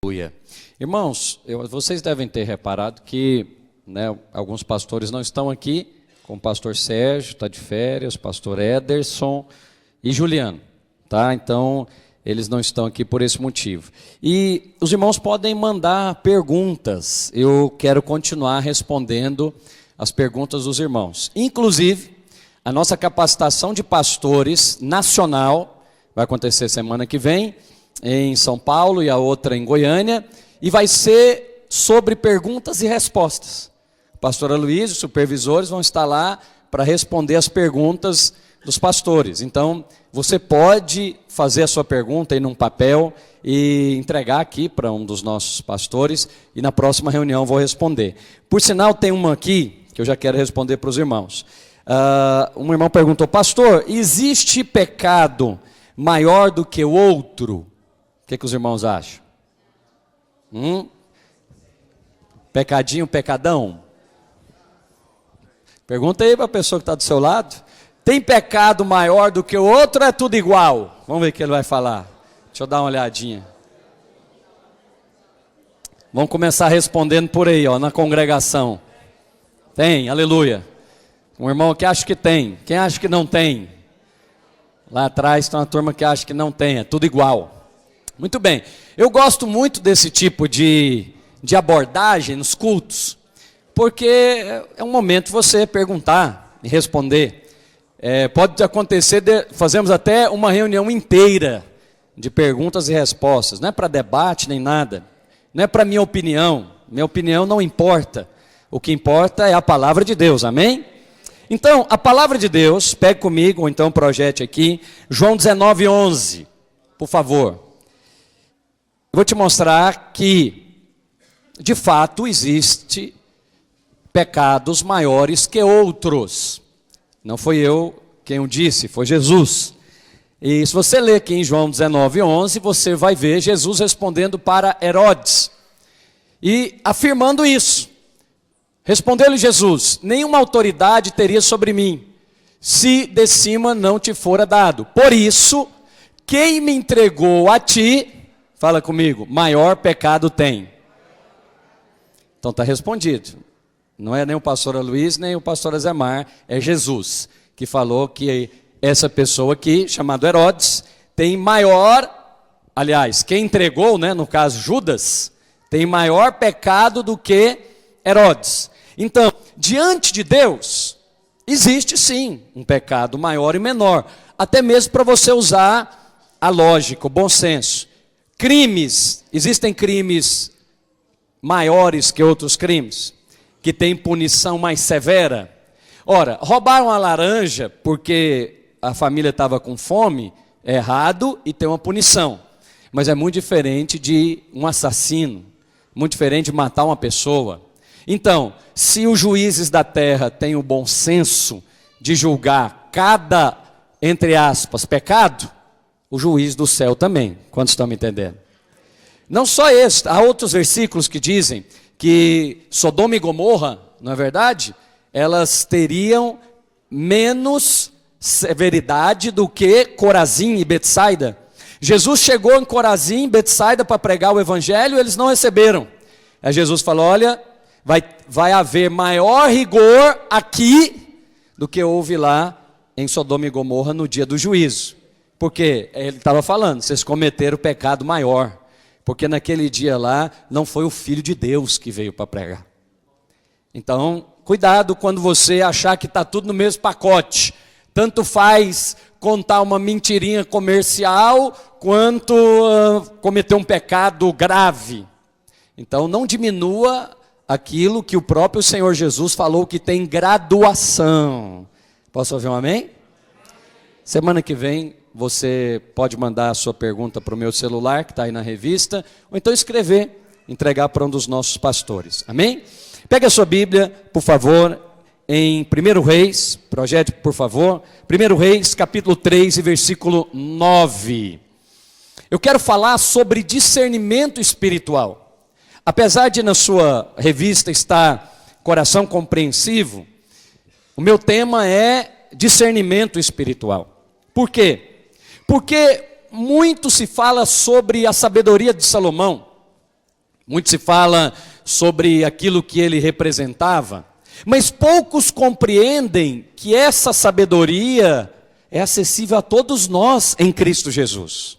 Aleluia. Irmãos, vocês devem ter reparado que alguns pastores não estão aqui, como o pastor Sérgio, está de férias, o pastor Ederson e Juliano, tá? Então, eles não estão aqui por esse motivo. E os irmãos podem mandar perguntas, eu quero continuar respondendo as perguntas dos irmãos. Inclusive, a nossa capacitação de pastores nacional vai acontecer semana que vem, em São Paulo e a outra em Goiânia, e vai ser sobre perguntas e respostas. O pastor Aloysio, os supervisores vão estar lá para responder as perguntas dos pastores. Então, você pode fazer a sua pergunta aí num papel e entregar aqui para um dos nossos pastores, e na próxima reunião vou responder. Por sinal, tem uma aqui que eu já quero responder para os irmãos. Um irmão perguntou: pastor, existe pecado maior do que o outro? O que os irmãos acham? Pecadinho, pecadão? Pergunta aí para a pessoa que está do seu lado. Tem pecado maior do que o outro ou é tudo igual? Vamos ver o que ele vai falar. Deixa eu dar uma olhadinha. Vamos começar respondendo por aí, na congregação. Tem, aleluia. Um irmão que acha que tem. Quem acha que não tem? Lá atrás tem uma turma que acha que não tem, é tudo igual. Muito bem, eu gosto muito desse tipo de abordagem nos cultos, porque é um momento de você perguntar e responder. Pode acontecer, fazemos até uma reunião inteira de perguntas e respostas, não é para debate nem nada, não é para minha opinião não importa, o que importa é a palavra de Deus, amém? Então, a palavra de Deus, pegue comigo, ou então projete aqui, João 19:11, por favor. Vou te mostrar que, de fato, existe pecados maiores que outros. Não foi eu quem o disse, foi Jesus. E se você ler aqui em João 19:11, você vai ver Jesus respondendo para Herodes e afirmando isso. Respondeu-lhe Jesus: nenhuma autoridade teria sobre mim, se de cima não te fora dado. Por isso, quem me entregou a ti, fala comigo, maior pecado tem. Então está respondido. Não é nem o pastor Aloysio, nem o pastor Azemar, é Jesus, que falou que essa pessoa aqui, chamado Herodes, tem maior, aliás, quem entregou, no caso Judas, tem maior pecado do que Herodes. Então, diante de Deus, existe sim um pecado maior e menor, até mesmo para você usar a lógica, o bom senso. Crimes, existem crimes maiores que outros crimes, que têm punição mais severa. Ora, roubar uma laranja porque a família estava com fome, é errado e tem uma punição. Mas é muito diferente de um assassino, muito diferente de matar uma pessoa. Então, se os juízes da terra têm o bom senso de julgar cada, entre aspas, pecado, o juiz do céu também. Quantos estão me entendendo? Não só esse, há outros versículos que dizem que Sodoma e Gomorra, não é verdade? Elas teriam menos severidade do que Corazim e Betsaida. Jesus chegou em Corazim e Betsaida para pregar o evangelho, eles não receberam. Aí Jesus falou: olha, vai haver maior rigor aqui do que houve lá em Sodoma e Gomorra no dia do juízo. Porque ele estava falando, vocês cometeram o pecado maior. Porque naquele dia lá, não foi o Filho de Deus que veio para pregar. Então, cuidado quando você achar que está tudo no mesmo pacote. Tanto faz contar uma mentirinha comercial, quanto cometer um pecado grave. Então, não diminua aquilo que o próprio Senhor Jesus falou que tem graduação. Posso ouvir um amém? Semana que vem, você pode mandar a sua pergunta para o meu celular, que está aí na revista, ou então escrever, entregar para um dos nossos pastores. Amém? Pega a sua Bíblia, por favor, em 1 Reis, projete, por favor, 1 Reis, capítulo 3, e versículo 9. Eu quero falar sobre discernimento espiritual. Apesar de na sua revista estar Coração Compreensivo, o meu tema é discernimento espiritual. Por quê? Porque muito se fala sobre a sabedoria de Salomão. Muito se fala sobre aquilo que ele representava, mas poucos compreendem que essa sabedoria é acessível a todos nós em Cristo Jesus.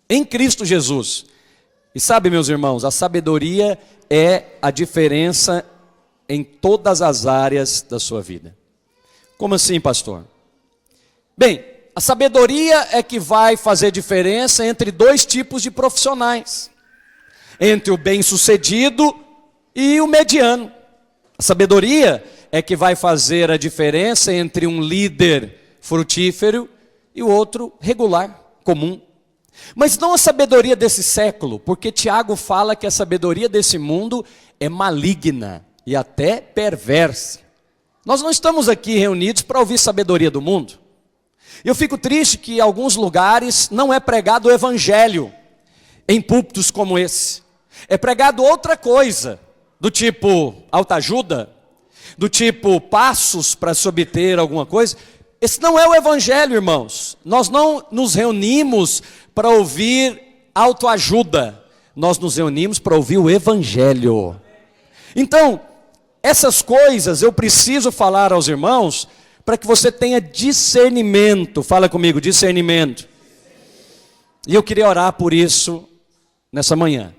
Em Cristo Jesus. E sabe, meus irmãos, a sabedoria é a diferença em todas as áreas da sua vida. Como assim, pastor? Bem, a sabedoria é que vai fazer diferença entre dois tipos de profissionais. Entre o bem-sucedido e o mediano. A sabedoria é que vai fazer a diferença entre um líder frutífero e o outro regular, comum. Mas não a sabedoria desse século, porque Tiago fala que a sabedoria desse mundo é maligna e até perversa. Nós não estamos aqui reunidos para ouvir sabedoria do mundo. Eu fico triste que em alguns lugares não é pregado o evangelho em púlpitos como esse. É pregado outra coisa, do tipo autoajuda, do tipo passos para se obter alguma coisa. Esse não é o evangelho, irmãos. Nós não nos reunimos para ouvir autoajuda. Nós nos reunimos para ouvir o evangelho. Então, essas coisas eu preciso falar aos irmãos para que você tenha discernimento. Fala comigo, discernimento. E eu queria orar por isso nessa manhã.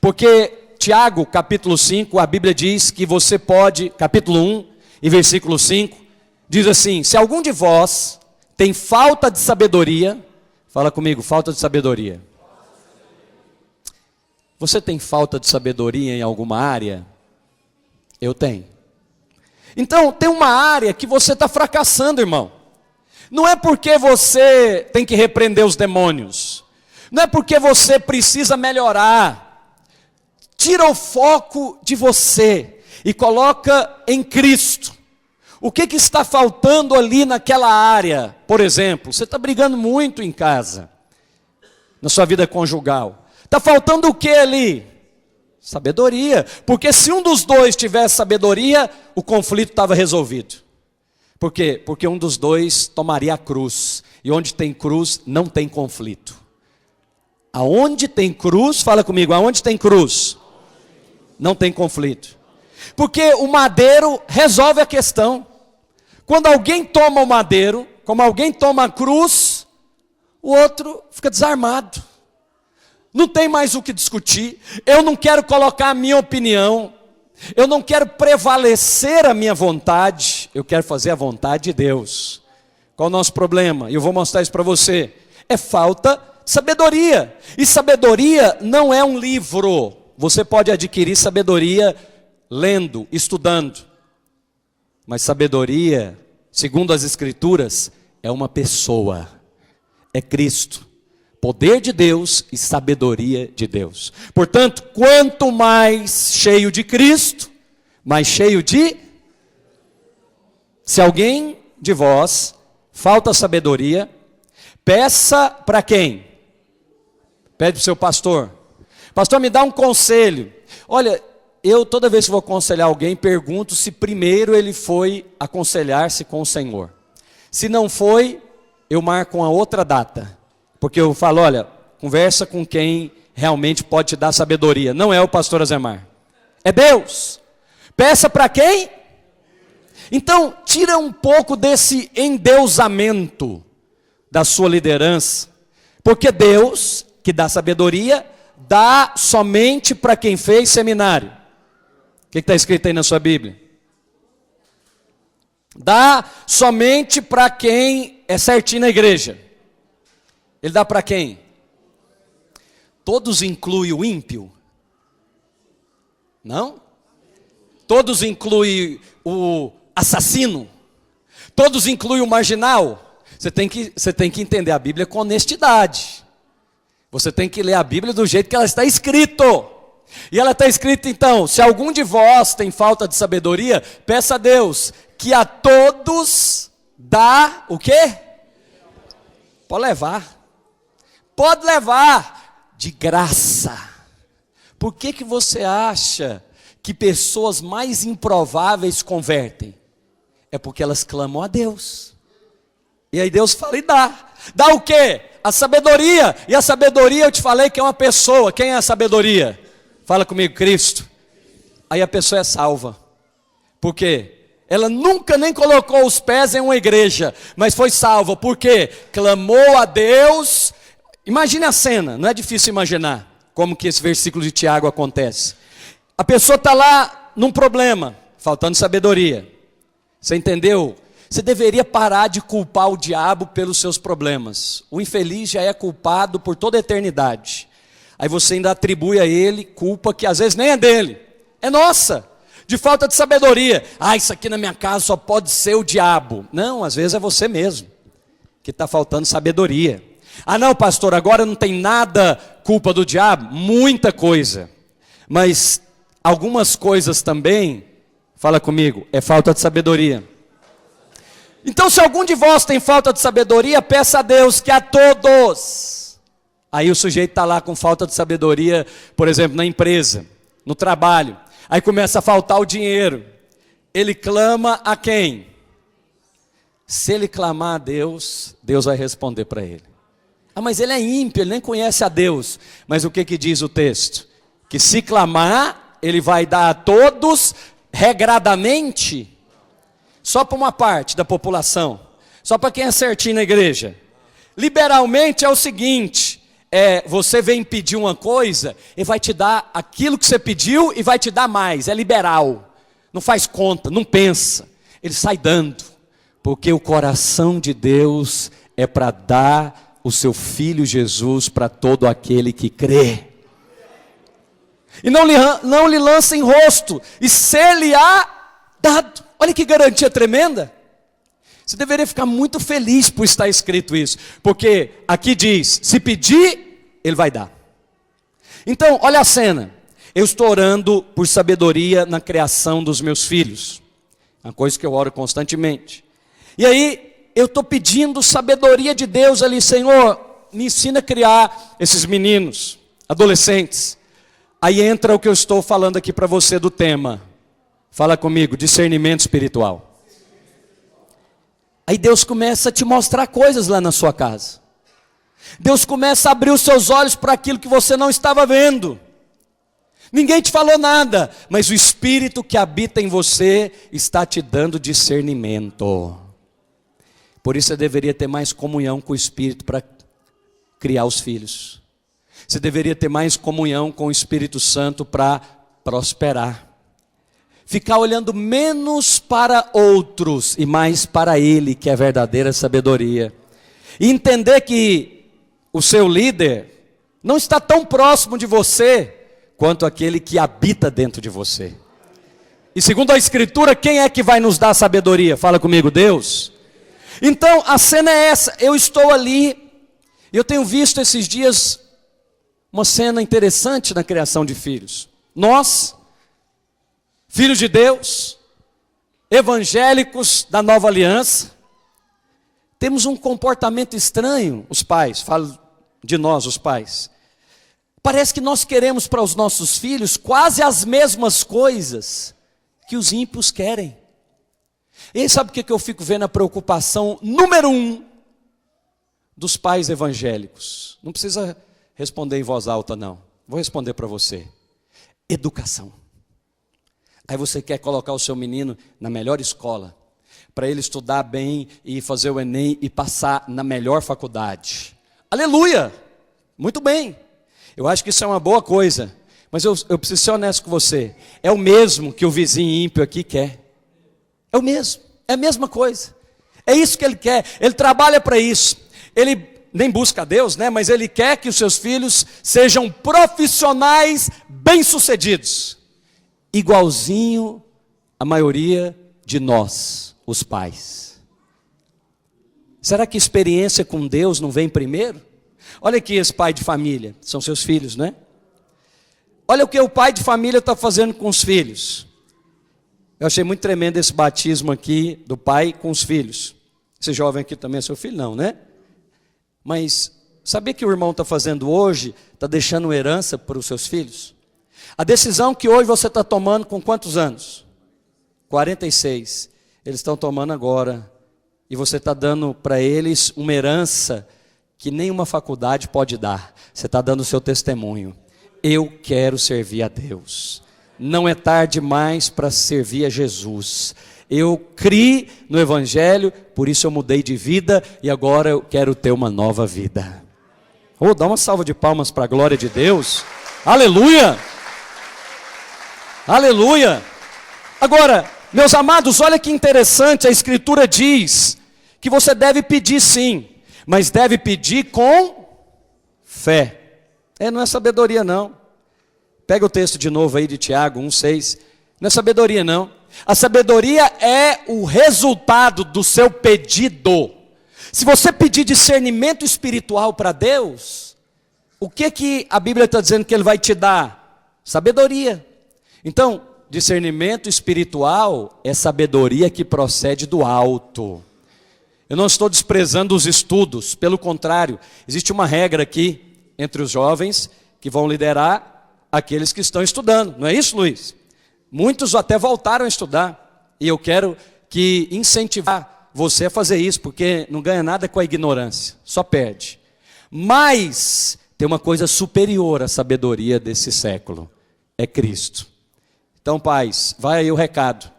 Porque Tiago, capítulo 5, a Bíblia diz que você pode, capítulo 1 e versículo 5, diz assim: se algum de vós tem falta de sabedoria, fala comigo, falta de sabedoria. Você tem falta de sabedoria em alguma área? Eu tenho. Então, tem uma área que você está fracassando, irmão. Não é porque você tem que repreender os demônios. Não é porque você precisa melhorar. Tira o foco de você e coloca em Cristo. O que está faltando ali naquela área? Por exemplo, você está brigando muito em casa, na sua vida conjugal. Está faltando o que ali? Sabedoria. Porque se um dos dois tivesse sabedoria, o conflito estava resolvido. Por quê? Porque um dos dois tomaria a cruz. E onde tem cruz, não tem conflito. Aonde tem cruz, fala comigo, aonde tem cruz, não tem conflito. Porque o madeiro resolve a questão. Quando alguém toma o madeiro, como alguém toma a cruz, o outro fica desarmado. Não tem mais o que discutir. Eu não quero colocar a minha opinião. Eu não quero prevalecer a minha vontade. Eu quero fazer a vontade de Deus. Qual o nosso problema? E eu vou mostrar isso para você. É falta de sabedoria. E sabedoria não é um livro. Você pode adquirir sabedoria lendo, estudando. Mas sabedoria, segundo as Escrituras, é uma pessoa. É Cristo. Poder de Deus e sabedoria de Deus. Portanto, quanto mais cheio de Cristo, mais cheio de... Se alguém de vós falta sabedoria, peça para quem? Pede para o seu pastor. Pastor, me dá um conselho. Olha, eu toda vez que vou aconselhar alguém, pergunto se primeiro ele foi aconselhar-se com o Senhor. Se não foi, eu marco uma outra data. Porque eu falo, olha, conversa com quem realmente pode te dar sabedoria. Não é o pastor Azemar. É Deus. Peça para quem? Então, tira um pouco desse endeusamento da sua liderança. Porque Deus, que dá sabedoria, dá somente para quem fez seminário. O que está escrito aí na sua Bíblia? Dá somente para quem é certinho na igreja. Ele dá para quem? Todos incluem o ímpio? Não? Todos incluem o assassino? Todos incluem o marginal? Você tem que entender a Bíblia com honestidade. Você tem que ler a Bíblia do jeito que ela está escrita. E ela está escrita então, se algum de vós tem falta de sabedoria, peça a Deus, que a todos dá o quê? Pode levar. Pode levar de graça. Por que você acha que pessoas mais improváveis convertem? É porque elas clamam a Deus. E aí Deus fala e dá. Dá o quê? A sabedoria. E a sabedoria eu te falei que é uma pessoa. Quem é a sabedoria? Fala comigo, Cristo. Aí a pessoa é salva. Por quê? Ela nunca nem colocou os pés em uma igreja, mas foi salva. Por quê? Clamou a Deus. Imagine a cena, não é difícil imaginar como que esse versículo de Tiago acontece. A pessoa está lá num problema, faltando sabedoria. Você entendeu? Você deveria parar de culpar o diabo pelos seus problemas. O infeliz já é culpado por toda a eternidade. Aí você ainda atribui a ele culpa que às vezes nem é dele, é nossa. De falta de sabedoria. Isso aqui na minha casa só pode ser o diabo. Não, às vezes é você mesmo que está faltando sabedoria. Não, pastor, agora não tem nada culpa do diabo? Muita coisa. Mas algumas coisas também, fala comigo, é falta de sabedoria. Então, se algum de vós tem falta de sabedoria, peça a Deus que a todos. Aí o sujeito está lá com falta de sabedoria, por exemplo, na empresa, no trabalho. Aí começa a faltar o dinheiro. Ele clama a quem? Se ele clamar a Deus, Deus vai responder para ele. Mas ele é ímpio, ele nem conhece a Deus. Mas o que diz o texto? Que se clamar, ele vai dar a todos, regradamente, só para uma parte da população, só para quem é certinho na igreja. Liberalmente é o seguinte: você vem pedir uma coisa, ele vai te dar aquilo que você pediu e vai te dar mais. É liberal, não faz conta, não pensa, ele sai dando, porque o coração de Deus é para dar o seu Filho Jesus para todo aquele que crê. E não lhe lança em rosto, e ser-lhe-á dado. Olha que garantia tremenda. Você deveria ficar muito feliz por estar escrito isso, porque aqui diz, se pedir, ele vai dar. Então, olha a cena. Eu estou orando por sabedoria na criação dos meus filhos, uma coisa que eu oro constantemente. E aí, eu estou pedindo sabedoria de Deus ali, Senhor, me ensina a criar esses meninos, adolescentes. Aí entra o que eu estou falando aqui para você do tema. Fala comigo, discernimento espiritual. Aí Deus começa a te mostrar coisas lá na sua casa. Deus começa a abrir os seus olhos para aquilo que você não estava vendo. Ninguém te falou nada, mas o Espírito que habita em você está te dando discernimento. Por isso você deveria ter mais comunhão com o Espírito para criar os filhos. Você deveria ter mais comunhão com o Espírito Santo para prosperar. Ficar olhando menos para outros e mais para Ele, que é a verdadeira sabedoria. E entender que o seu líder não está tão próximo de você quanto aquele que habita dentro de você. E segundo a Escritura, quem é que vai nos dar sabedoria? Fala comigo, Deus. Então a cena é essa, eu estou ali, e eu tenho visto esses dias uma cena interessante na criação de filhos. Nós, filhos de Deus, evangélicos da nova aliança, temos um comportamento estranho, os pais, falo de nós os pais. Parece que nós queremos para os nossos filhos quase as mesmas coisas que os ímpios querem. E sabe o que eu fico vendo a preocupação número 1 dos pais evangélicos? Não precisa responder em voz alta não, vou responder para você. Educação. Aí você quer colocar o seu menino na melhor escola, para ele estudar bem e fazer o Enem e passar na melhor faculdade. Aleluia! Muito bem. Eu acho que isso é uma boa coisa, mas eu preciso ser honesto com você. É o mesmo que o vizinho ímpio aqui quer. É o mesmo, é a mesma coisa. É isso que ele quer, ele trabalha para isso. Ele nem busca a Deus, né? Mas ele quer que os seus filhos sejam profissionais bem-sucedidos. Igualzinho a maioria de nós, os pais. Será que experiência com Deus não vem primeiro? Olha aqui esse pai de família, são seus filhos, né? Olha o que o pai de família está fazendo com os filhos. Eu achei muito tremendo esse batismo aqui do pai com os filhos. Esse jovem aqui também é seu filho? Não, né? Mas sabia que o irmão está fazendo hoje, está deixando herança para os seus filhos? A decisão que hoje você está tomando com quantos anos? 46. Eles estão tomando agora. E você está dando para eles uma herança que nenhuma faculdade pode dar. Você está dando o seu testemunho. Eu quero servir a Deus. Não é tarde mais para servir a Jesus. Eu criei no Evangelho, por isso eu mudei de vida e agora eu quero ter uma nova vida. Oh, dá uma salva de palmas para a glória de Deus. Aleluia! Aleluia! Agora, meus amados, olha que interessante, a Escritura diz que você deve pedir sim, mas deve pedir com fé. Não é sabedoria não. Pega o texto de novo aí de Tiago 1,6. Não é sabedoria não. A sabedoria é o resultado do seu pedido. Se você pedir discernimento espiritual para Deus, o que a Bíblia está dizendo que Ele vai te dar? Sabedoria. Então, discernimento espiritual é sabedoria que procede do alto. Eu não estou desprezando os estudos, pelo contrário, existe uma regra aqui entre os jovens que vão liderar aqueles que estão estudando, não é isso, Luiz? Muitos até voltaram a estudar, e eu quero incentivar você a fazer isso, porque não ganha nada com a ignorância, só perde. Mas tem uma coisa superior à sabedoria desse século, é Cristo. Então, pais, vai aí o recado.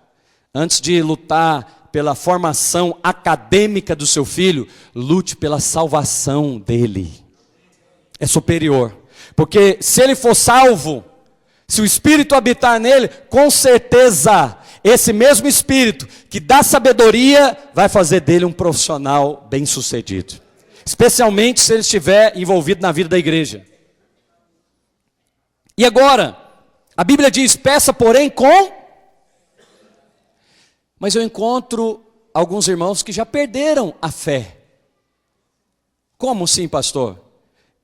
Antes de lutar pela formação acadêmica do seu filho, lute pela salvação dele. É superior. Porque se ele for salvo, se o Espírito habitar nele, com certeza, esse mesmo Espírito que dá sabedoria, vai fazer dele um profissional bem-sucedido. Especialmente se ele estiver envolvido na vida da igreja. E agora, a Bíblia diz, peça porém com... Mas eu encontro alguns irmãos que já perderam a fé. Como assim, pastor?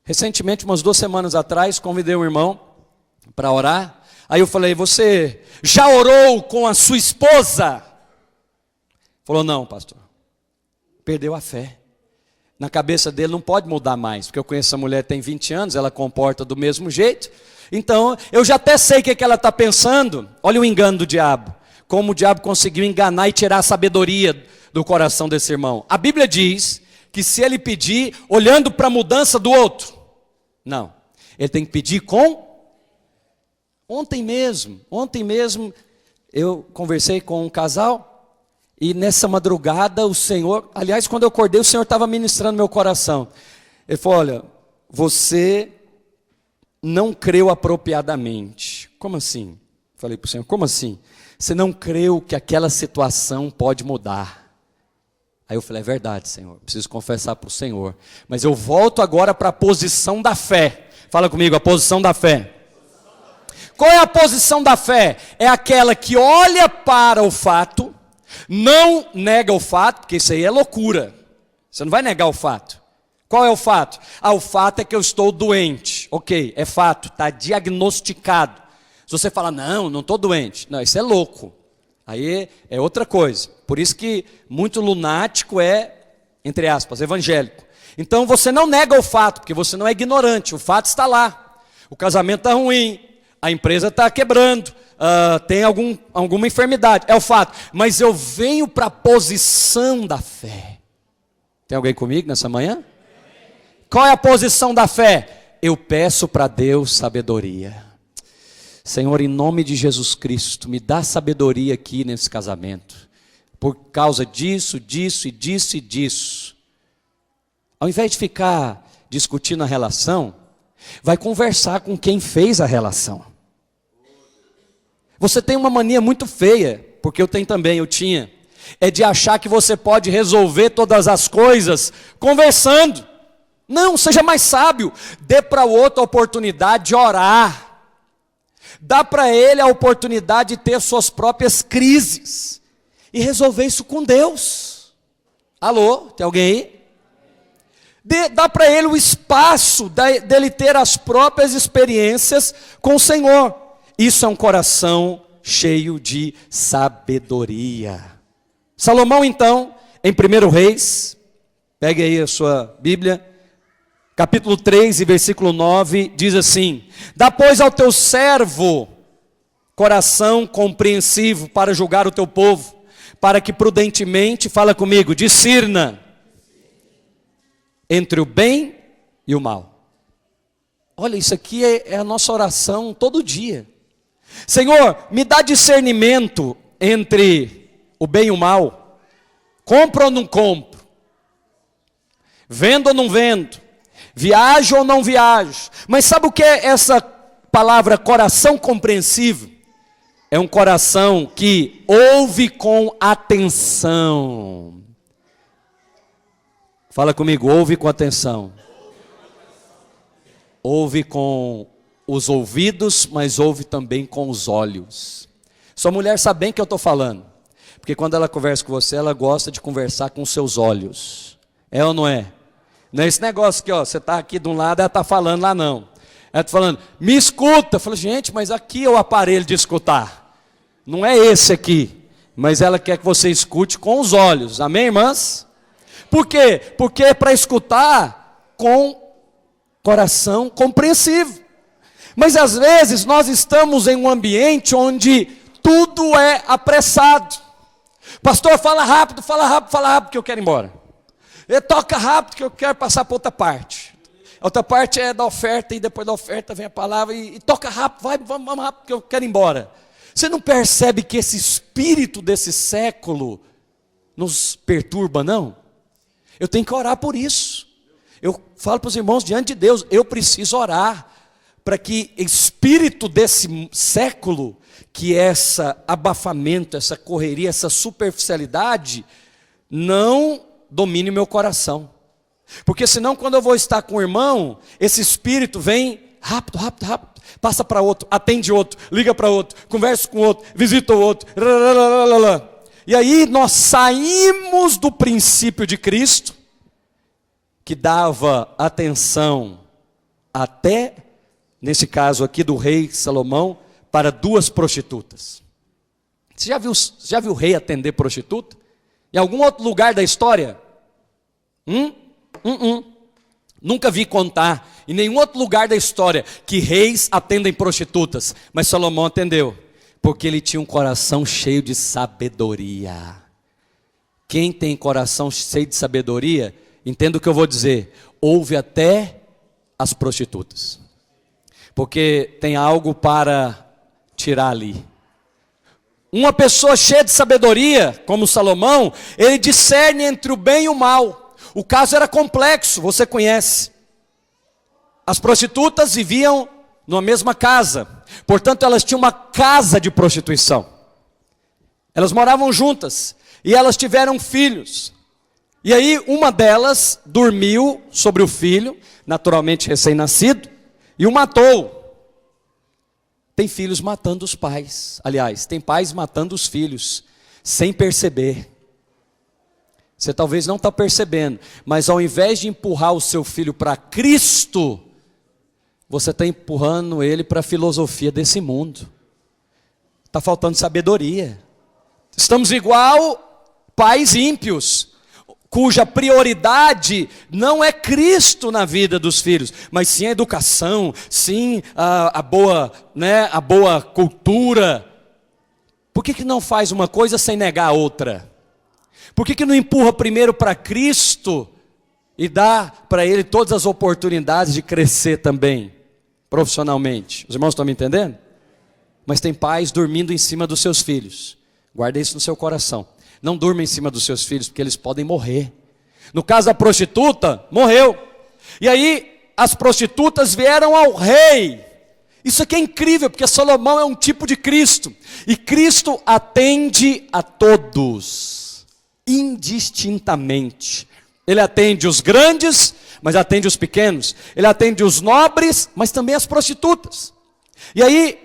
Recentemente, umas 2 semanas atrás, convidei um irmão para orar. Aí eu falei, você já orou com a sua esposa? Falou, não, pastor. Perdeu a fé. Na cabeça dele não pode mudar mais, porque eu conheço essa mulher tem 20 anos, ela comporta do mesmo jeito. Então, eu já até sei o que ela está pensando. Olha o engano do diabo. Como o diabo conseguiu enganar e tirar a sabedoria do coração desse irmão. A Bíblia diz que se ele pedir, olhando para a mudança do outro, não, ele tem que pedir com... Ontem mesmo, eu conversei com um casal, e nessa madrugada o Senhor, aliás, quando eu acordei, o Senhor estava ministrando meu coração. Ele falou, olha, você não creu apropriadamente. Como assim? Falei para o Senhor, como assim? Você não creu que aquela situação pode mudar. Aí eu falei, é verdade, Senhor, preciso confessar para o Senhor. Mas eu volto agora para a posição da fé. Fala comigo, a posição da fé. Qual é a posição da fé? É aquela que olha para o fato, não nega o fato, porque isso aí é loucura. Você não vai negar o fato. Qual é o fato? O fato é que eu estou doente. Ok, é fato, está diagnosticado. Se você fala, não estou doente. Não, isso é louco. Aí é outra coisa. Por isso que muito lunático é, entre aspas, evangélico. Então você não nega o fato, porque você não é ignorante. O fato está lá. O casamento está ruim. A empresa está quebrando. Tem alguma enfermidade. É o fato. Mas eu venho para a posição da fé. Tem alguém comigo nessa manhã? Qual é a posição da fé? Eu peço para Deus sabedoria. Senhor, em nome de Jesus Cristo, me dá sabedoria aqui nesse casamento. Por causa disso, disso e disso e disso. Ao invés de ficar discutindo a relação, vai conversar com quem fez a relação. Você tem uma mania muito feia, porque eu tenho também, eu tinha. É de achar que você pode resolver todas as coisas conversando. Não, seja mais sábio. Dê para o outro a oportunidade de orar. Dá para ele a oportunidade de ter suas próprias crises. E resolver isso com Deus. Alô, tem alguém aí? Dá para ele o espaço dele ter as próprias experiências com o Senhor. Isso é um coração cheio de sabedoria. Salomão então, em 1 Reis, pegue aí a sua Bíblia, capítulo 3 e versículo 9, diz assim: dá pois ao teu servo coração compreensivo para julgar o teu povo, para que prudentemente, fala comigo, discirna entre o bem e o mal. Olha, isso aqui é a nossa oração todo dia. Senhor, me dá discernimento entre o bem e o mal. Compro ou não compro? Vendo ou não vendo? Viajo ou não viajo? Mas sabe o que é essa palavra coração compreensivo? É um coração que ouve com atenção. Fala comigo, ouve com atenção. Ouve com os ouvidos, mas ouve também com os olhos. Sua mulher sabe bem o que eu estou falando. Porque quando ela conversa com você, ela gosta de conversar com os seus olhos. É ou não é? Não é esse negócio que você está aqui de um lado, ela está falando lá não. Ela está falando, me escuta. Eu falo, gente, mas aqui é o aparelho de escutar. Não é esse aqui. Mas ela quer que você escute com os olhos. Amém, irmãs? Por quê? Porque é para escutar com coração compreensivo. Mas às vezes nós estamos em um ambiente onde tudo é apressado. Pastor, fala rápido, que eu quero ir embora. Toca rápido que eu quero passar para outra parte. A outra parte é da oferta e depois da oferta vem a palavra e toca rápido, vamos rápido que eu quero ir embora. Você não percebe que esse espírito desse século nos perturba, não? Eu tenho que orar por isso. Eu falo para os irmãos diante de Deus, eu preciso orar para que espírito desse século, que esse abafamento, essa correria, essa superficialidade, não domine o meu coração. Porque senão quando eu vou estar com o irmão, esse espírito vem rápido, passa para outro, atende outro, liga para outro, conversa com outro, visita o outro. E aí nós saímos do princípio de Cristo, que dava atenção até, nesse caso aqui do rei Salomão, para 2 prostitutas. Você já viu o rei atender prostituta? Em algum outro lugar da história? Nunca vi contar em nenhum outro lugar da história que reis atendem prostitutas. Mas Salomão atendeu, porque ele tinha um coração cheio de sabedoria. Quem tem coração cheio de sabedoria, entenda o que eu vou dizer, ouve até as prostitutas. Porque tem algo para tirar ali. Uma pessoa cheia de sabedoria, como Salomão, ele discerne entre o bem e o mal. O caso era complexo, você conhece. As prostitutas viviam numa mesma casa, portanto elas tinham uma casa de prostituição. Elas moravam juntas e elas tiveram filhos. E aí uma delas dormiu sobre o filho, naturalmente recém-nascido, e o matou. Tem filhos matando os pais, aliás, tem pais matando os filhos, sem perceber. Você talvez não está percebendo, mas ao invés de empurrar o seu filho para Cristo, você está empurrando ele para a filosofia desse mundo. Está faltando sabedoria. Estamos igual pais ímpios, cuja prioridade não é Cristo na vida dos filhos, mas sim a educação, sim a boa cultura. Por que não faz uma coisa sem negar a outra? Por que não empurra primeiro para Cristo e dá para ele todas as oportunidades de crescer também, profissionalmente? Os irmãos estão me entendendo? Mas tem pais dormindo em cima dos seus filhos. Guarda isso no seu coração. Não durma em cima dos seus filhos, porque eles podem morrer. No caso da prostituta, morreu. E aí, as prostitutas vieram ao rei. Isso aqui é incrível, porque Salomão é um tipo de Cristo. E Cristo atende a todos, indistintamente. Ele atende os grandes, mas atende os pequenos. Ele atende os nobres, mas também as prostitutas. E aí,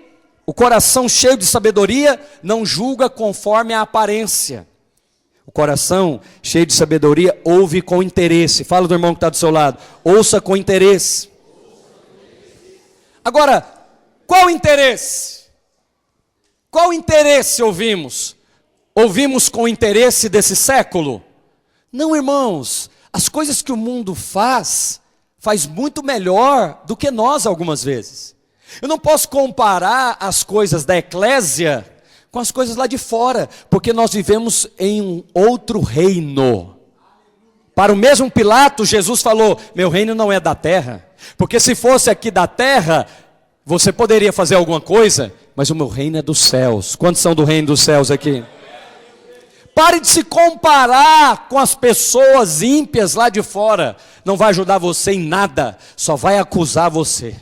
o coração cheio de sabedoria não julga conforme a aparência. O coração cheio de sabedoria ouve com interesse. Fala do irmão que está do seu lado. Ouça com interesse. Agora, qual interesse? Qual interesse ouvimos? Ouvimos com interesse desse século? Não, irmãos. As coisas que o mundo faz muito melhor do que nós algumas vezes. Eu não posso comparar as coisas da eclésia com as coisas lá de fora, porque nós vivemos em um outro reino. Para o mesmo Pilatos, Jesus falou: meu reino não é da terra, porque se fosse aqui da terra, você poderia fazer alguma coisa, mas o meu reino é dos céus. Quantos são do reino dos céus aqui? Pare de se comparar com as pessoas ímpias lá de fora, não vai ajudar você em nada, só vai acusar você.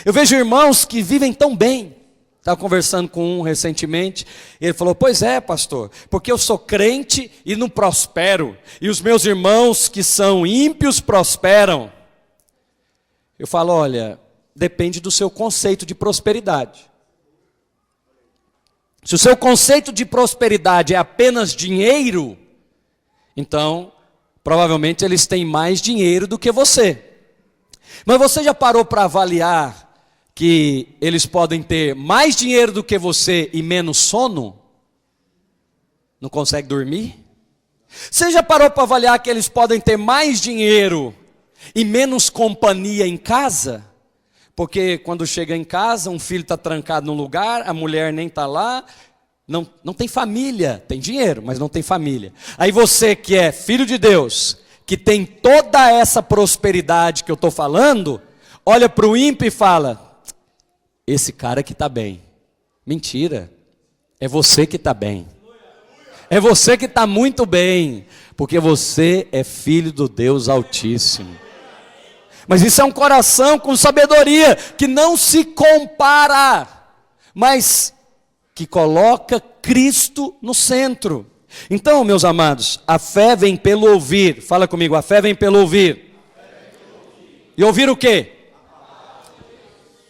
Eu vejo irmãos que vivem tão bem. Estava conversando com um recentemente, e ele falou: pois é, pastor, porque eu sou crente e não prospero, e os meus irmãos que são ímpios prosperam. Eu falo: olha, depende do seu conceito de prosperidade. Se o seu conceito de prosperidade é apenas dinheiro, então, provavelmente eles têm mais dinheiro do que você. Mas você já parou para avaliar que eles podem ter mais dinheiro do que você e menos sono? Não consegue dormir? Você já parou para avaliar que eles podem ter mais dinheiro e menos companhia em casa? Porque quando chega em casa, um filho está trancado num lugar, a mulher nem está lá, não tem família, tem dinheiro, mas não tem família. Aí você que é filho de Deus, que tem toda essa prosperidade que eu estou falando, olha para o ímpio e fala: esse cara que está bem. Mentira, é você que está bem. É você que está muito bem, porque você é filho do Deus Altíssimo. Mas isso é um coração com sabedoria, que não se compara, mas que coloca Cristo no centro. Então, meus amados, a fé vem pelo ouvir. Fala comigo: a fé vem pelo ouvir. E ouvir o quê?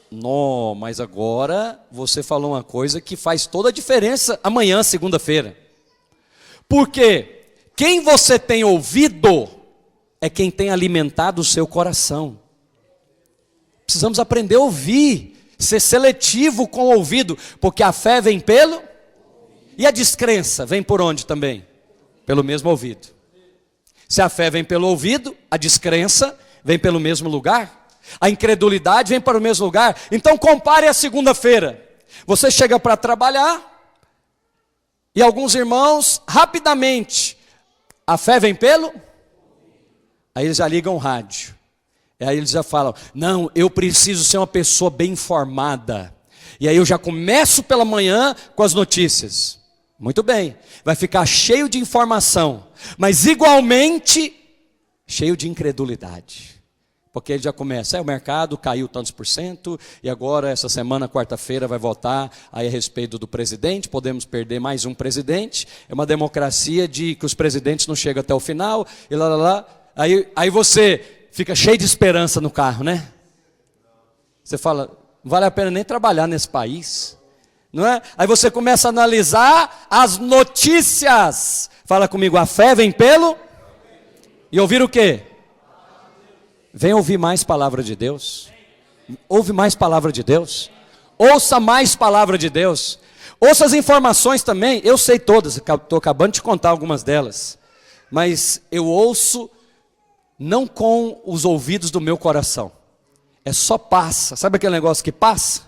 Não, mas agora você falou uma coisa que faz toda a diferença amanhã, segunda-feira. Porque quem você tem ouvido é quem tem alimentado o seu coração. Precisamos aprender a ouvir, ser seletivo com o ouvido, porque a fé vem pelo... E a descrença vem por onde também? Pelo mesmo ouvido. Se a fé vem pelo ouvido, a descrença vem pelo mesmo lugar. A incredulidade vem para o mesmo lugar. Então compare a segunda-feira. Você chega para trabalhar, e alguns irmãos, rapidamente, a fé vem pelo... Aí eles já ligam o rádio. Aí eles já falam: não, eu preciso ser uma pessoa bem informada. E aí eu já começo pela manhã com as notícias. Muito bem, vai ficar cheio de informação, mas igualmente cheio de incredulidade. Porque ele já começa: o mercado caiu tantos por cento, e agora essa semana, quarta-feira, vai votar aí a respeito do presidente, podemos perder mais um presidente, é uma democracia de que os presidentes não chegam até o final, e lá, lá, lá. Aí você fica cheio de esperança no carro, né? Você fala: não vale a pena nem trabalhar nesse país, não é? Aí você começa a analisar as notícias. Fala comigo: a fé vem pelo... E ouvir o quê? Vem ouvir mais palavra de Deus. Ouve mais palavra de Deus. Ouça mais palavra de Deus. Ouça as informações também. Eu sei todas, estou acabando de contar algumas delas. Mas eu ouço não com os ouvidos do meu coração. É só passa. Sabe aquele negócio que passa?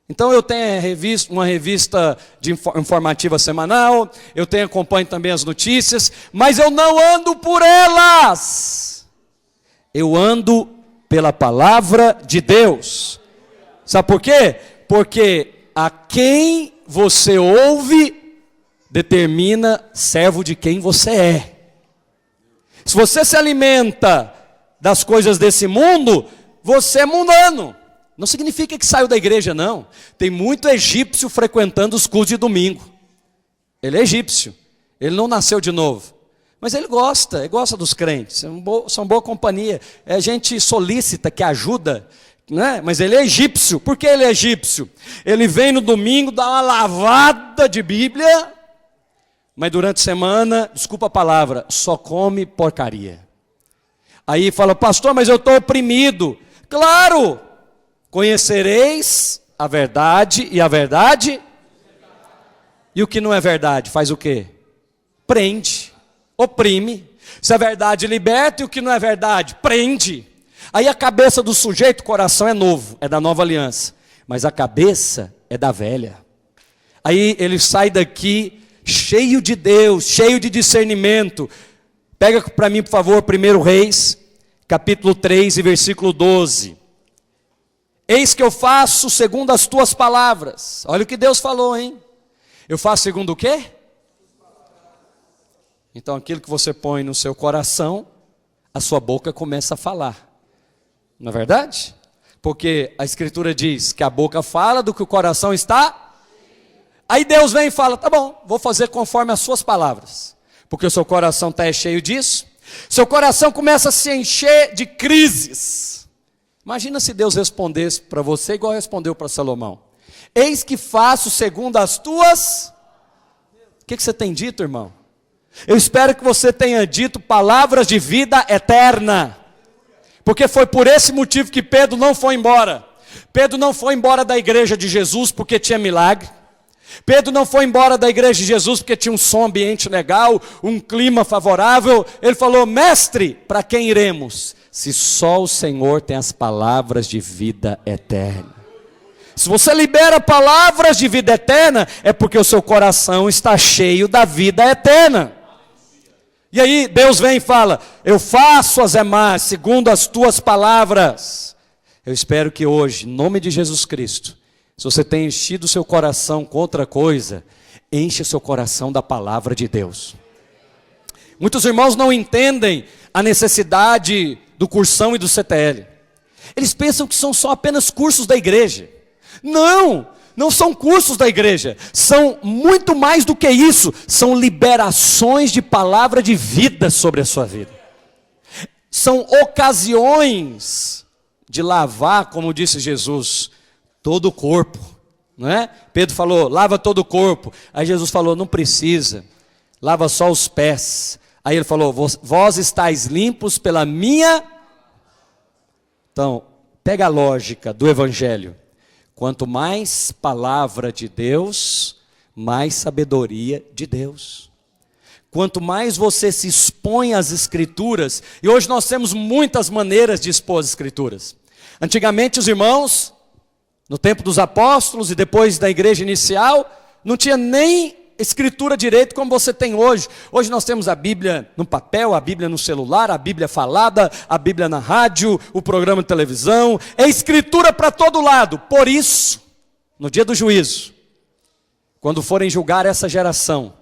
Então eu tenho uma revista de informativa semanal, eu acompanho também as notícias, mas eu não ando por elas. Eu ando pela palavra de Deus. Sabe por quê? Porque a quem você ouve determina servo de quem você é. Se você se alimenta das coisas desse mundo, você é mundano. Não significa que saiu da igreja, não. Tem muito egípcio frequentando os cultos de domingo. Ele é egípcio, ele não nasceu de novo. Mas ele gosta dos crentes, são boa companhia. É gente solícita que ajuda, né? Mas ele é egípcio. Por que ele é egípcio? Ele vem no domingo, dá uma lavada de Bíblia, mas durante a semana, desculpa a palavra, só come porcaria. Aí fala: pastor, mas eu estou oprimido. Claro, conhecereis a verdade, e a verdade... E o que não é verdade, faz o quê? Prende, oprime. Se a verdade liberta, e o que não é verdade, prende. Aí a cabeça do sujeito, o coração é novo, é da nova aliança, mas a cabeça é da velha. Aí ele sai daqui cheio de Deus, cheio de discernimento, Pega para mim, por favor, 1 Reis, capítulo 3 e versículo 12. Eis que eu faço segundo as tuas palavras. Olha o que Deus falou, hein? Eu faço segundo o quê? Então aquilo que você põe no seu coração, a sua boca começa a falar. Não é verdade? Porque a Escritura diz que a boca fala do que o coração está. Aí Deus vem e fala, tá bom, vou fazer conforme as suas palavras. Porque o seu coração está cheio disso. Seu coração começa a se encher de crises. Imagina se Deus respondesse para você igual respondeu para Salomão. Eis que faço segundo as tuas... O que você tem dito, irmão? Eu espero que você tenha dito palavras de vida eterna. Porque foi por esse motivo que Pedro não foi embora. Pedro não foi embora da igreja de Jesus porque tinha milagre. Pedro não foi embora da igreja de Jesus porque tinha um som ambiente legal, um clima favorável. Ele falou, mestre, para quem iremos? Se só o Senhor tem as palavras de vida eterna. Se você libera palavras de vida eterna, é porque o seu coração está cheio da vida eterna. E aí Deus vem e fala, eu faço as demais segundo as tuas palavras. Eu espero que hoje, em nome de Jesus Cristo, se você tem enchido o seu coração com outra coisa, enche o seu coração da palavra de Deus. Muitos irmãos não entendem a necessidade do cursão e do CTL. Eles pensam que são só apenas cursos da igreja. Não, não são cursos da igreja, são muito mais do que isso, são liberações de palavra de vida sobre a sua vida. São ocasiões de lavar, como disse Jesus, todo o corpo, não é? Pedro falou, lava todo o corpo. Aí Jesus falou, não precisa, lava só os pés. Aí ele falou, vós estáis limpos pela minha... Então, pega a lógica do evangelho. Quanto mais palavra de Deus, mais sabedoria de Deus. Quanto mais você se expõe às escrituras, e hoje nós temos muitas maneiras de expor as escrituras. Antigamente os irmãos, no tempo dos apóstolos e depois da igreja inicial, não tinha nem escritura direito como você tem hoje. Hoje nós temos a Bíblia no papel, a Bíblia no celular, a Bíblia falada, a Bíblia na rádio, o programa de televisão, é escritura para todo lado. Por isso, no dia do juízo, quando forem julgar essa geração,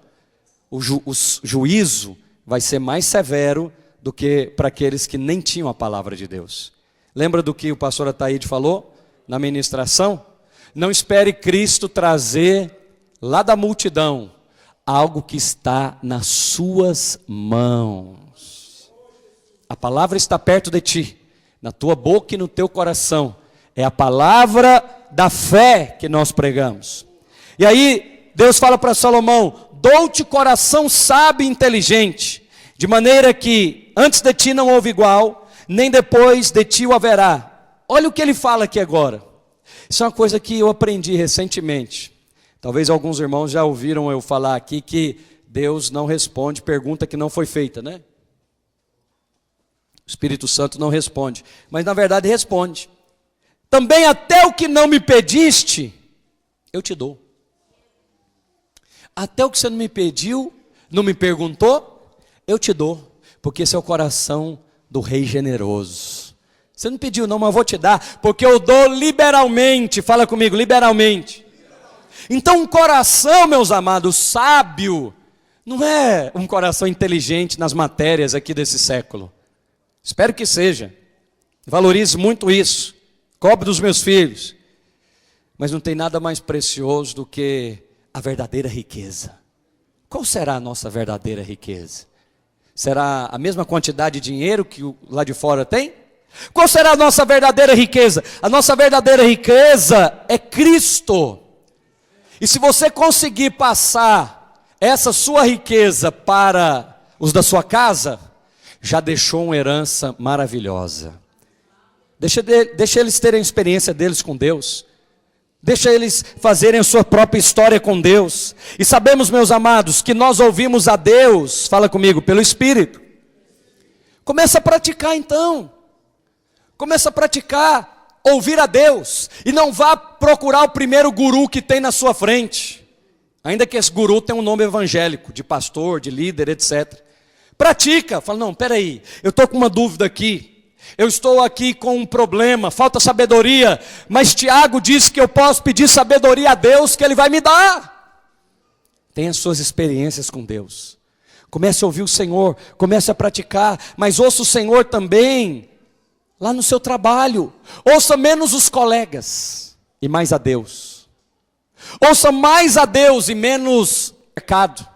o juízo vai ser mais severo do que para aqueles que nem tinham a palavra de Deus. Lembra do que o pastor Ataíde falou na ministração? Não espere Cristo trazer lá da multidão algo que está nas suas mãos. A palavra está perto de ti, na tua boca e no teu coração. É a palavra da fé que nós pregamos. E aí Deus fala para Salomão, dou-te coração sábio e inteligente, de maneira que antes de ti não houve igual, nem depois de ti o haverá. Olha o que ele fala aqui agora. Isso é uma coisa que eu aprendi recentemente. Talvez alguns irmãos já ouviram eu falar aqui que Deus não responde pergunta que não foi feita, né? O Espírito Santo não responde, mas na verdade responde. Também até o que não me pediste, eu te dou. Até o que você não me pediu, não me perguntou, eu te dou. Porque esse é o coração do Rei generoso. Você não pediu não, mas eu vou te dar, porque eu dou liberalmente. Fala comigo, liberalmente. Então um coração, meus amados, sábio, não é um coração inteligente nas matérias aqui desse século. Espero que seja. Valorize muito isso. Cobre dos meus filhos. Mas não tem nada mais precioso do que a verdadeira riqueza. Qual será a nossa verdadeira riqueza? Será a mesma quantidade de dinheiro que lá de fora tem? Qual será a nossa verdadeira riqueza? A nossa verdadeira riqueza é Cristo. E se você conseguir passar essa sua riqueza para os da sua casa, já deixou uma herança maravilhosa. Deixa eles terem a experiência deles com Deus. Deixa eles fazerem a sua própria história com Deus. E sabemos, meus amados, que nós ouvimos a Deus, fala comigo, pelo Espírito. Começa a praticar então. Começa a praticar. Ouvir a Deus, e não vá procurar o primeiro guru que tem na sua frente, ainda que esse guru tenha um nome evangélico, de pastor, de líder, etc. pratica. Fala, não, peraí, eu estou com uma dúvida aqui, eu estou aqui com um problema, falta sabedoria, mas Tiago disse que eu posso pedir sabedoria a Deus, que Ele vai me dar. Tenha suas experiências com Deus, comece a ouvir o Senhor, comece a praticar, mas ouça o Senhor também, lá no seu trabalho, ouça menos os colegas, e mais a Deus, ouça mais a Deus e menos mercado,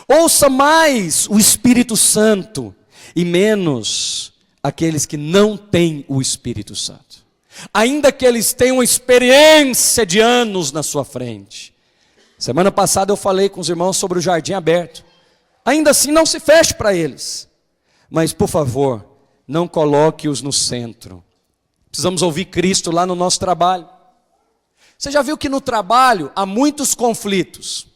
ouça mais o Espírito Santo e menos aqueles que não têm o Espírito Santo, ainda que eles tenham experiência de anos na sua frente. Semana passada eu falei com os irmãos sobre o jardim aberto, ainda assim não se feche para eles, mas por favor, não coloque-os no centro. Precisamos ouvir Cristo lá no nosso trabalho. Você já viu que no trabalho há muitos conflitos?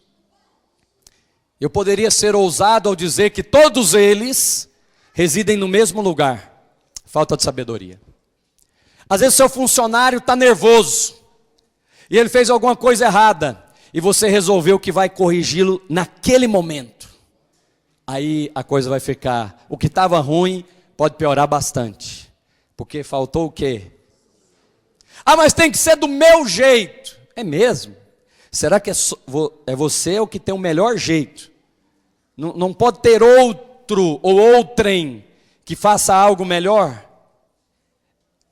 Eu poderia ser ousado ao dizer que todos eles residem no mesmo lugar: falta de sabedoria. Às vezes seu funcionário está nervoso, e ele fez alguma coisa errada, e você resolveu que vai corrigi-lo naquele momento. Aí a coisa vai ficar, o que estava ruim pode piorar bastante, porque faltou o quê? Ah, mas tem que ser do meu jeito. É mesmo? Será que é você o que tem o melhor jeito? Não pode ter outro ou outrem que faça algo melhor?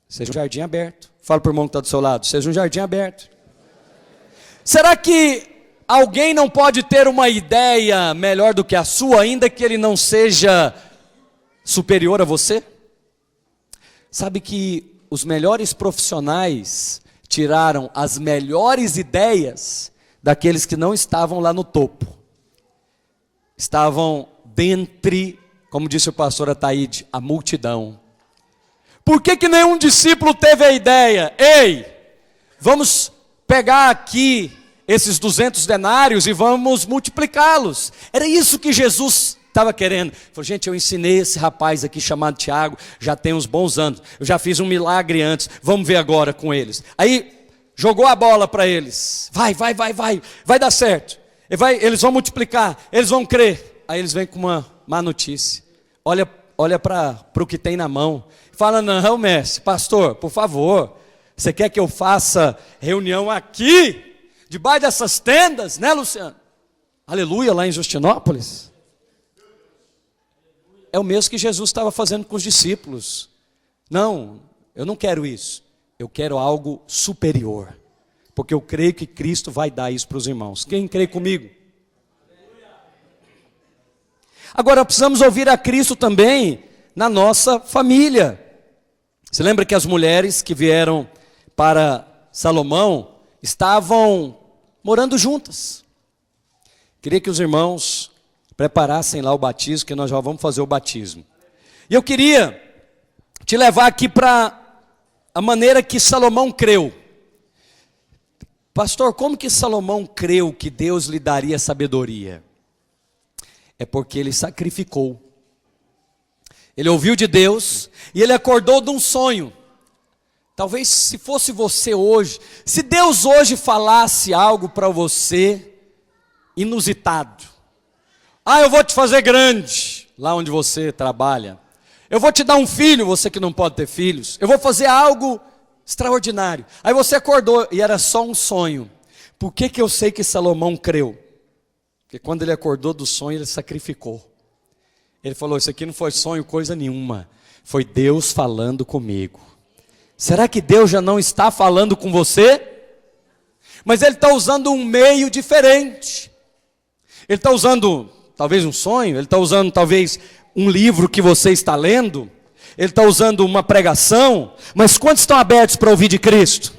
Seja um jardim aberto. Fala para o irmão que está do seu lado, seja um jardim aberto. Será que alguém não pode ter uma ideia melhor do que a sua, ainda que ele não seja superior a você? Sabe que os melhores profissionais tiraram as melhores ideias daqueles que não estavam lá no topo. Estavam dentre, como disse o pastor Ataíde, a multidão. Por que nenhum discípulo teve a ideia? Ei, vamos pegar aqui esses 200 denários e vamos multiplicá-los. Era isso que Jesus estava querendo. Falou, gente, eu ensinei esse rapaz aqui chamado Tiago, já tem uns bons anos, eu já fiz um milagre antes, vamos ver agora com eles. Aí, jogou a bola para eles, vai dar certo, eles vão multiplicar, eles vão crer. Aí eles vêm com uma má notícia, olha para o que tem na mão, fala, não mestre, pastor, por favor, você quer que eu faça reunião aqui, debaixo dessas tendas, né, Luciano? Aleluia, lá em Justinópolis. É o mesmo que Jesus estava fazendo com os discípulos. Não, eu não quero isso. Eu quero algo superior. Porque eu creio que Cristo vai dar isso para os irmãos. Quem crê comigo? Agora precisamos ouvir a Cristo também na nossa família. Você lembra que as mulheres que vieram para Salomão estavam morando juntas? Queria que os irmãos preparassem lá o batismo, que nós já vamos fazer o batismo. E eu queria te levar aqui para a maneira que Salomão creu. Pastor, como que Salomão creu que Deus lhe daria sabedoria? É porque ele sacrificou. Ele ouviu de Deus e ele acordou de um sonho. Talvez se fosse você hoje, se Deus hoje falasse algo para você inusitado. Ah, eu vou te fazer grande, lá onde você trabalha. Eu vou te dar um filho, você que não pode ter filhos. Eu vou fazer algo extraordinário. Aí você acordou e era só um sonho. Por que eu sei que Salomão creu? Porque quando ele acordou do sonho, ele sacrificou. Ele falou, isso aqui não foi sonho, coisa nenhuma. Foi Deus falando comigo. Será que Deus já não está falando com você? Mas Ele está usando um meio diferente. Ele está usando talvez um sonho, Ele está usando talvez um livro que você está lendo, Ele está usando uma pregação, mas quantos estão abertos para ouvir de Cristo?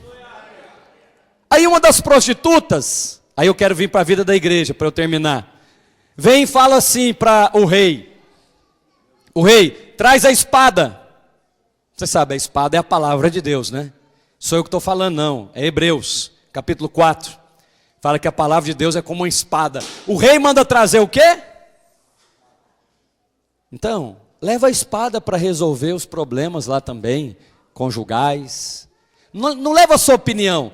Aí uma das prostitutas, aí eu quero vir para a vida da igreja, para eu terminar, vem e fala assim para o rei, traz a espada. Você sabe, a espada é a palavra de Deus, né? Sou eu que estou falando não, é Hebreus, capítulo 4. Fala que a palavra de Deus é como uma espada. O rei manda trazer o quê? Então, leva a espada para resolver os problemas lá também, conjugais. Não leva a sua opinião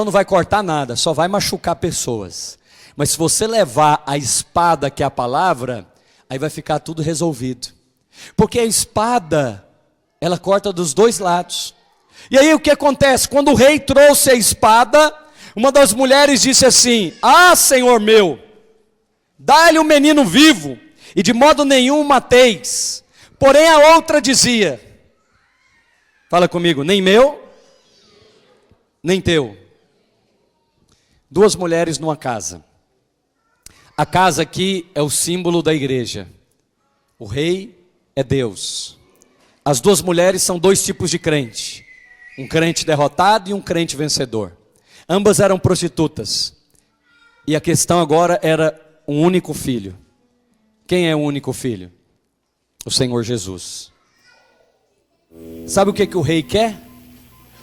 não vai cortar nada, só vai machucar pessoas. Mas se você levar a espada que é a palavra, aí vai ficar tudo resolvido. Porque a espada, ela corta dos dois lados. E aí o que acontece? Quando o rei trouxe a espada, uma das mulheres disse assim: ah, Senhor meu, dá-lhe o menino vivo, e de modo nenhum o mateis. Porém a outra dizia, fala comigo, nem meu, nem teu. Duas mulheres numa casa. A casa aqui é o símbolo da igreja. O rei é Deus. As duas mulheres são dois tipos de crente. Um crente derrotado e um crente vencedor. Ambas eram prostitutas. E a questão agora era um único filho. Quem é o único filho? O Senhor Jesus. Sabe o que o rei quer?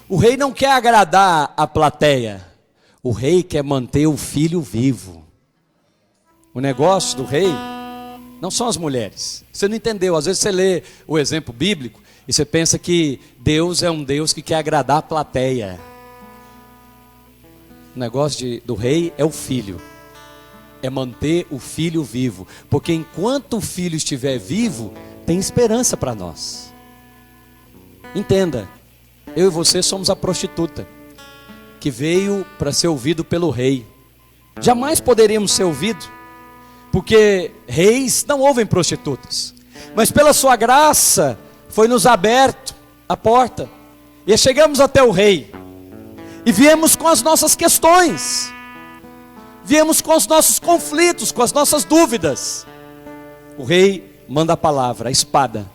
O rei não quer agradar a plateia. O rei quer manter o filho vivo. O negócio do rei não são as mulheres. Você não entendeu? Às vezes você lê o exemplo bíblico e você pensa que Deus é um Deus que quer agradar a plateia. O negócio do rei é o filho. É manter o filho vivo. Porque enquanto o filho estiver vivo, tem esperança para nós. Entenda, eu e você somos a prostituta que veio para ser ouvido pelo rei. Jamais poderíamos ser ouvidos, porque reis não ouvem prostitutas. Mas pela sua graça, foi nos aberto a porta. E chegamos até o rei. E viemos com as nossas questões. Viemos com os nossos conflitos, com as nossas dúvidas. O rei manda a palavra, a espada.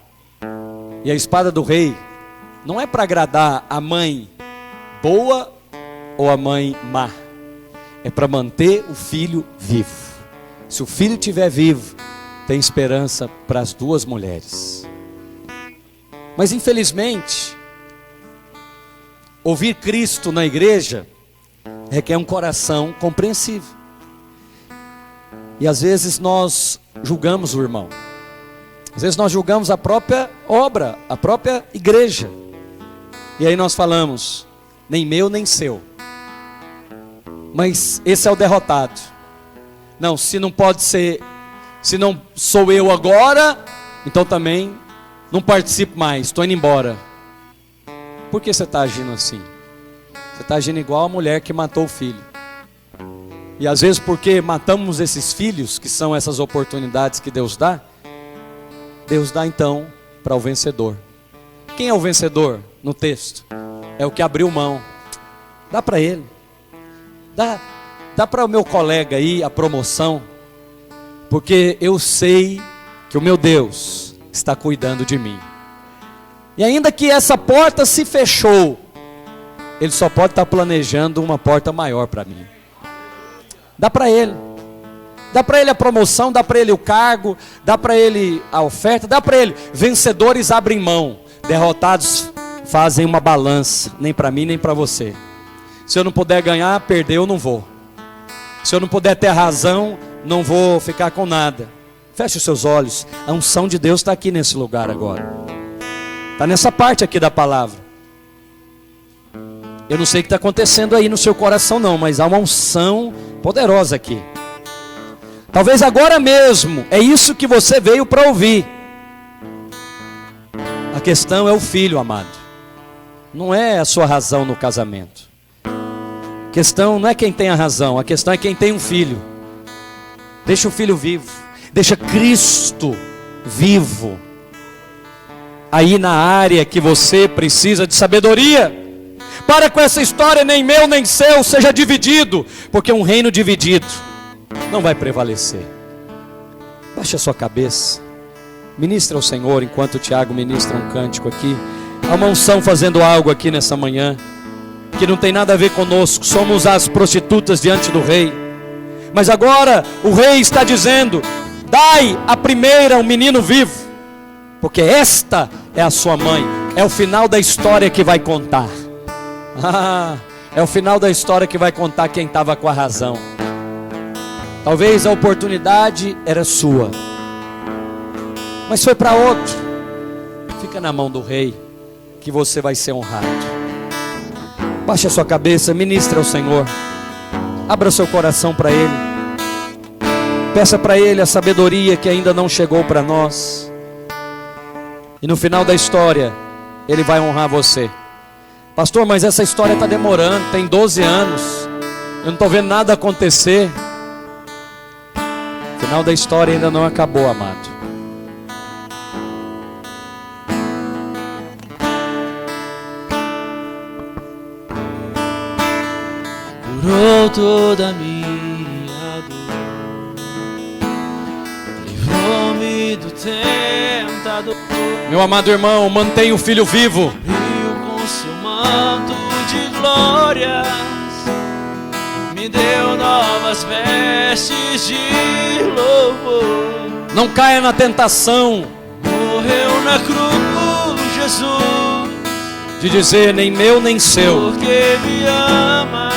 E a espada do rei não é para agradar a mãe boa ou a mãe má. É para manter o filho vivo. Se o filho estiver vivo, tem esperança para as duas mulheres. Mas infelizmente, ouvir Cristo na igreja requer um coração compreensivo. E às vezes nós julgamos o irmão. Às vezes nós julgamos a própria obra, a própria igreja. E aí nós falamos, nem meu nem seu. Mas esse é o derrotado. Não, se não pode ser, se não sou eu agora, então também não participo mais, estou indo embora. Por que você está agindo assim? Você está agindo igual a mulher que matou o filho. E às vezes porque matamos esses filhos, que são essas oportunidades que Deus dá então para o vencedor. Quem é o vencedor no texto? É o que abriu mão. Dá para ele. Dá para o meu colega aí a promoção, porque eu sei que o meu Deus está cuidando de mim. E ainda que essa porta se fechou, Ele só pode estar planejando uma porta maior para mim. Dá para ele. Dá para ele a promoção, dá para ele o cargo, dá para ele a oferta, dá para ele. Vencedores abrem mão, derrotados fazem uma balança, nem para mim nem para você. Se eu não puder ganhar, perder eu não vou. Se eu não puder ter razão, não vou ficar com nada. Feche os seus olhos. A unção de Deus está aqui nesse lugar agora. Está nessa parte aqui da palavra. Eu não sei o que está acontecendo aí no seu coração não, mas há uma unção poderosa aqui. Talvez agora mesmo, é isso que você veio para ouvir. A questão é o filho, amado. Não é a sua razão no casamento. A questão não é quem tem a razão, a questão é quem tem um filho. Deixa o filho vivo. Deixa Cristo vivo. Aí na área que você precisa de sabedoria. Para com essa história, nem meu nem seu seja dividido. Porque um reino dividido não vai prevalecer. Baixe a sua cabeça. Ministra ao Senhor enquanto o Tiago ministra um cântico aqui. Há uma unção fazendo algo aqui nessa manhã que não tem nada a ver conosco. Somos as prostitutas diante do rei. Mas agora o rei está dizendo: dai a primeira um menino vivo, porque esta é a sua mãe. É o final da história que vai contar. É o final da história que vai contar quem estava com a razão. Talvez a oportunidade era sua, mas foi para outro. Fica na mão do rei, que você vai ser honrado. Baixe a sua cabeça, ministre ao Senhor. Abra seu coração para Ele. Peça para Ele a sabedoria que ainda não chegou para nós. E no final da história, Ele vai honrar você. Pastor, mas essa história está demorando, tem 12 anos. Eu não estou vendo nada acontecer. O final da história ainda não acabou, amado. Curou toda a minha dor, livrou-me do tentador. Meu amado irmão, mantenha o filho vivo. Cobriu com seu manto de glórias, me deu novas vestes de louvor. Não caia na tentação Morreu na cruz, Jesus, de dizer nem meu nem seu. porque me amas.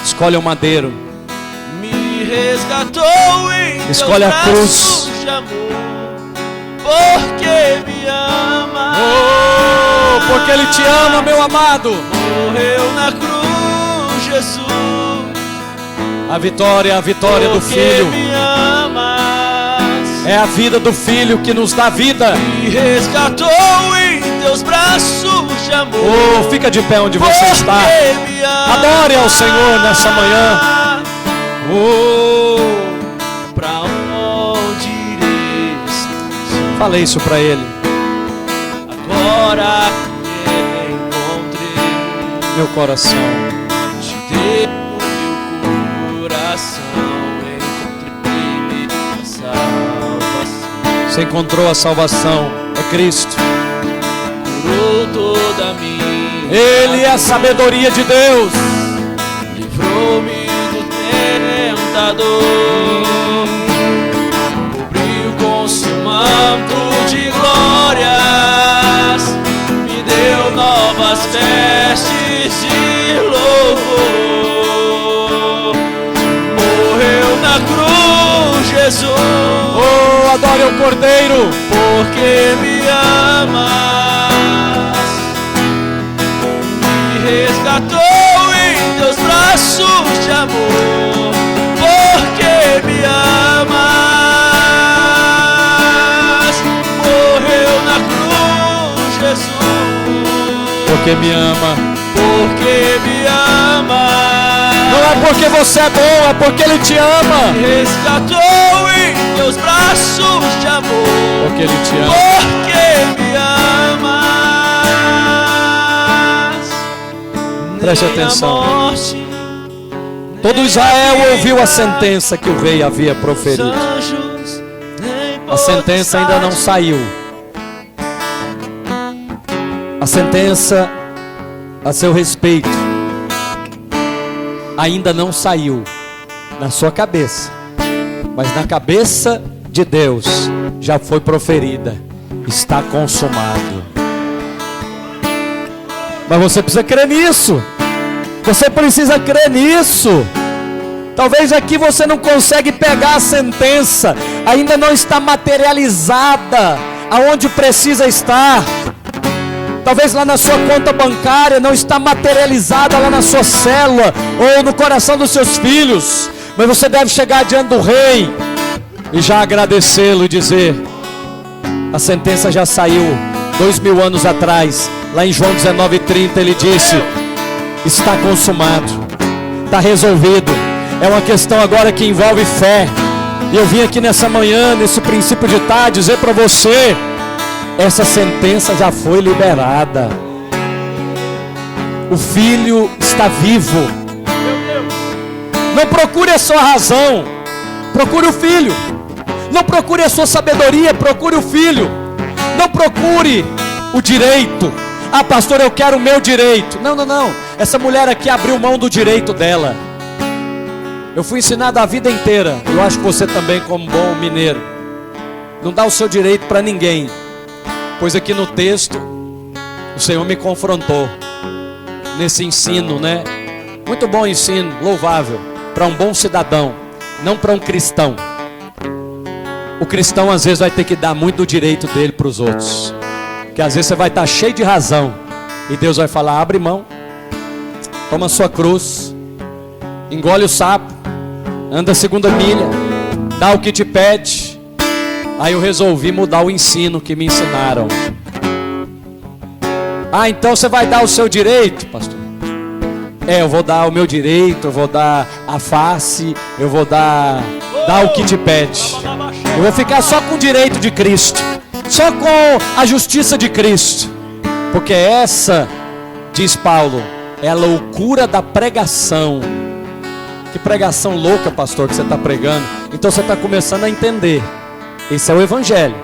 Escolhe o madeiro. Me resgatou em Escolhe teus a cruz. braços de amor, porque me ama. Oh, porque Ele te ama, meu amado. Morreu na cruz, Jesus, A vitória do porque filho. me amas. É a vida do filho que nos dá vida. Me resgatou em teus braços de amor. Oh, fica de pé onde você está. Porque me amas. Adore ao Senhor nessa manhã. Oh, Pra onde irei? falei isso para Ele. Agora que encontrei, Meu coração. te dei o meu coração, encontrei minha salvação. Você encontrou a salvação. É Cristo. Curou toda a minha Ele é a sabedoria de Deus. livrou-me do tentador, cobriu com seu manto de glórias, me deu novas vestes de louvor. Morreu na cruz, Jesus, Oh, adore o Cordeiro. porque me amas. Me resgatou em teus braços de amor, porque me amas. Morreu na cruz, Jesus, Porque me ama. porque me amas. Não é porque você é bom, é porque Ele te ama. Me resgatou em teus braços de amor, Porque Ele te ama. porque me amas. Preste Nem a atenção. morte, Todo nem Israel a ouviu a vida, sentença que o rei havia os proferido. anjos, nem A sentença ainda não potestade. saiu. A sentença a seu respeito ainda não saiu na sua cabeça, mas na cabeça de Deus já foi proferida. Está consumado. Mas você precisa crer nisso. Você precisa crer nisso. Talvez aqui você não consegue pegar a sentença, ainda não está materializada aonde precisa estar. Talvez lá na sua conta bancária não está materializada lá na sua célula ou no coração dos seus filhos. Mas você deve chegar diante do rei e já agradecê-lo e dizer: a sentença já saiu 2000 anos atrás. Lá em João 19:30 ele disse: está consumado, está resolvido. É uma questão agora que envolve fé. E eu vim aqui nessa manhã, nesse princípio de tarde, dizer para você: essa sentença já foi liberada. O filho está vivo. Não procure a sua razão, procure o filho. Não procure a sua sabedoria, procure o filho. Não procure o direito. Ah, pastor, eu quero o meu direito. Não, não, não. Essa mulher aqui abriu mão do direito dela. Eu fui ensinado a vida inteira. Eu acho que você também, como bom mineiro, não dá o seu direito para ninguém. Pois aqui no texto o Senhor me confrontou nesse ensino, né? Muito bom ensino, louvável, para um bom cidadão, não para um cristão. O cristão às vezes vai ter que dar muito do direito dele para os outros, que às vezes você vai estar cheio de razão e Deus vai falar: abre mão, toma sua cruz, engole o sapo, anda a segunda milha. dá o que te pede. Aí eu resolvi mudar o ensino que me ensinaram. Ah, então você vai dar o seu direito, pastor? Eu vou dar o meu direito, eu vou dar a face, eu vou dar o que te pede. Eu vou ficar só com o direito de Cristo, só com a justiça de Cristo. Porque essa, diz Paulo, é a loucura da pregação. Que pregação louca, pastor, que você está pregando. Então você está começando a entender. Esse é o evangelho.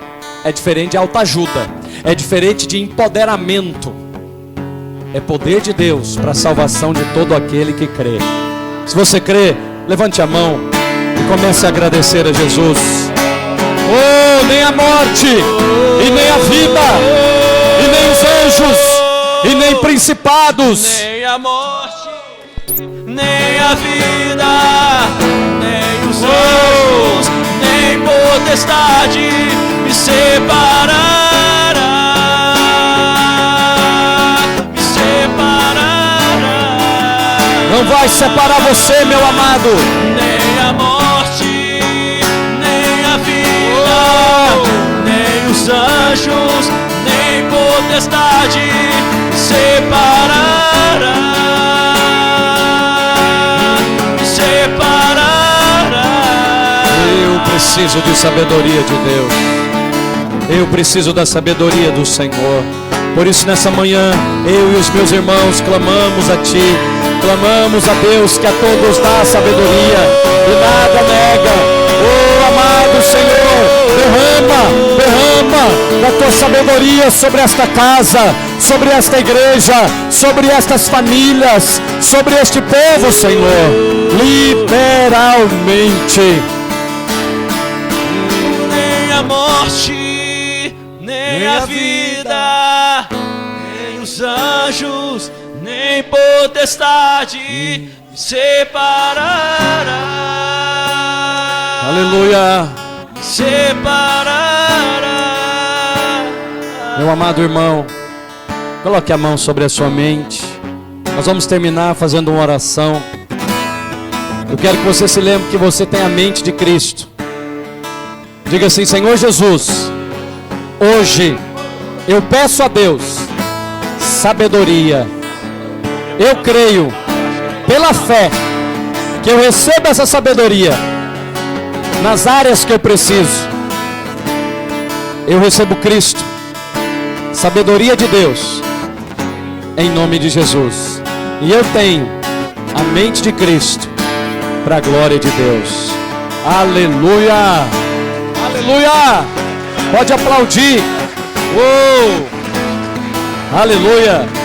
É diferente de autoajuda, é diferente de empoderamento. É poder de Deus para a salvação de todo aquele que crê. Se você crê, levante a mão e comece a agradecer a Jesus. Oh, nem a morte, e nem a vida, e nem os anjos, e nem principados, nem a morte, nem a vida, nem os anjos, nem potestade me separará. Não vai separar você, meu amado. Nem a morte, nem a vida, nem os anjos, nem potestade me separará. Me separará. Eu preciso de sabedoria de Deus. Eu preciso da sabedoria do Senhor. Por isso nessa manhã, eu e os meus irmãos clamamos a Ti. Clamamos a Deus que a todos dá a sabedoria e nada nega. Oh, amado Senhor, derrama da Tua sabedoria sobre esta casa, sobre esta igreja, sobre estas famílias, sobre este povo, Senhor, literalmente. Nem a morte, nem a vida, nem os anjos, nem potestade me separará. Aleluia. Me separará. Meu amado irmão, coloque a mão sobre a sua mente. Nós vamos terminar fazendo uma oração. Eu quero que você se lembre que você tem a mente de Cristo. Diga assim: Senhor Jesus, hoje eu peço a Deus sabedoria. Eu creio, pela fé, que eu recebo essa sabedoria nas áreas que eu preciso. Eu recebo Cristo, sabedoria de Deus, em nome de Jesus. E eu tenho a mente de Cristo, para a glória de Deus. Aleluia! Aleluia! Pode aplaudir. Aleluia!